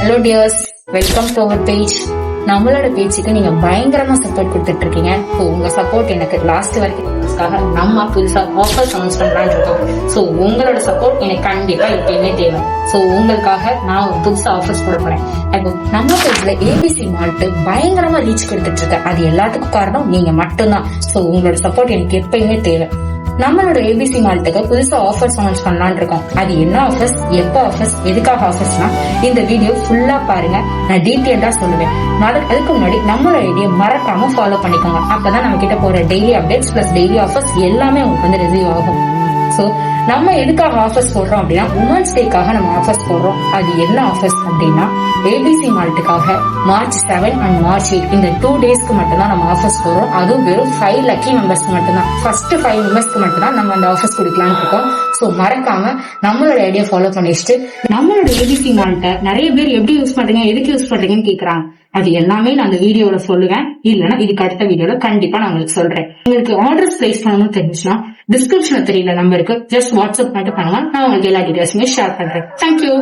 Hello dears, welcome to our page. நம்மளோட பேஜுக்கு நீங்க பயங்கரமா சப்போர்ட் கொடுத்துட்டு இருக்கீங்க. உங்க சப்போர்ட் எனக்கு லாஸ்ட் வரைக்கும் நம்ம புதுசா ஆஃபர்ஸ் அனௌன்ஸ் பண்ணலாம்னு இருக்கோம். ஸோ உங்களோட சப்போர்ட் எனக்கு கண்டிப்பா எப்பயுமே தேவை. ஸோ உங்களுக்காக நான் ஒரு புதுசா ஆஃபர்ஸ் போட போறேன். இப்போ நம்ம பேஜ்ல ஏபிசி மால்ட் பயங்கரமா ரீச் கொடுத்துட்டு இருக்கு. அது எல்லாத்துக்கும் காரணம் நீங்க மட்டும்தான். ஸோ உங்களோட சப்போர்ட் எனக்கு எப்பயுமே தேவை. நம்மளோட ஏபிசி மால்ட்டுக்கு புதுசா ஆஃபர்ஸ் அனௌன்ஸ் பண்ணலாம்னு இருக்கோம். அது என்ன ஆஃபர்ஸ், எப்போ ஆஃபர்ஸ், எதுக்காக ஆஃபர்ஸ்னா இந்த வீடியோ ஃபுல்லா பாருங்க. நான் டீட்டெயிலா சொல்லுவேன். அதுக்கு முன்னாடி நம்மளோட ஐடியா மறக்காம ஃபாலோ பண்ணிக்கோங்க. அப்பதான் நம்ம கிட்ட போற daily updates plus daily offers எல்லாமே உங்களுக்கு வந்து ரிசீவ் ஆகும். சோ நம்ம எதுக்காக ஆஃபர்ஸ் போடுறோம் அப்படின்னா உமன்ஸ் டேக்காக நம்ம ஆஃபர்ஸ் போடுறோம். அது என்ன ஆஃபர்ஸ் அப்படின்னா ஏபிசி மால்ட்டுக்காக March 7 and March 8 இந்த 2 டேஸ்க்கு மட்டும்தான் நம்ம ஆஃபர்ஸ் போடுறோம். அதுவும் வெறும் 5 லக்கி மெம்பர்ஸ்க்கு மட்டும்தான். ஃபர்ஸ்ட் 5 மெம்பர்ஸ்க்கு மட்டும்தான் நம்ம அந்த ஆஃபர்ஸ் கொடுக்கலாம்னு இருக்கோம். சோ மறக்காம நம்மளோட ஐடியா ஃபாலோ பண்ணிட்டு நம்மளோட ஏபிசி மால்ட்டை நிறைய பேர் எப்படி யூஸ் பண்றீங்க, எதுக்கு யூஸ் பண்றீங்கன்னு கேக்குறாங்க. அது எல்லாமே நான் அந்த வீடியோல சொல்லுவேன். இல்லைன்னா இதுக்கு அடுத்த வீடியோல கண்டிப்பா நான் உங்களுக்கு சொல்றேன். உங்களுக்கு ஆர்டர்ஸ் பிளேஸ் பண்ணணும்னு தெரிஞ்சுன்னா டிஸ்கிரிப்ஷன்ல தெரியல நம்பருக்கு ஜஸ்ட் வாட்ஸ்அப் மட்டும் பண்ணுங்க. நான் உங்களுக்கு எல்லா டீடைல்ஸுமே ஷேர் பண்றேன். தேங்க்யூ.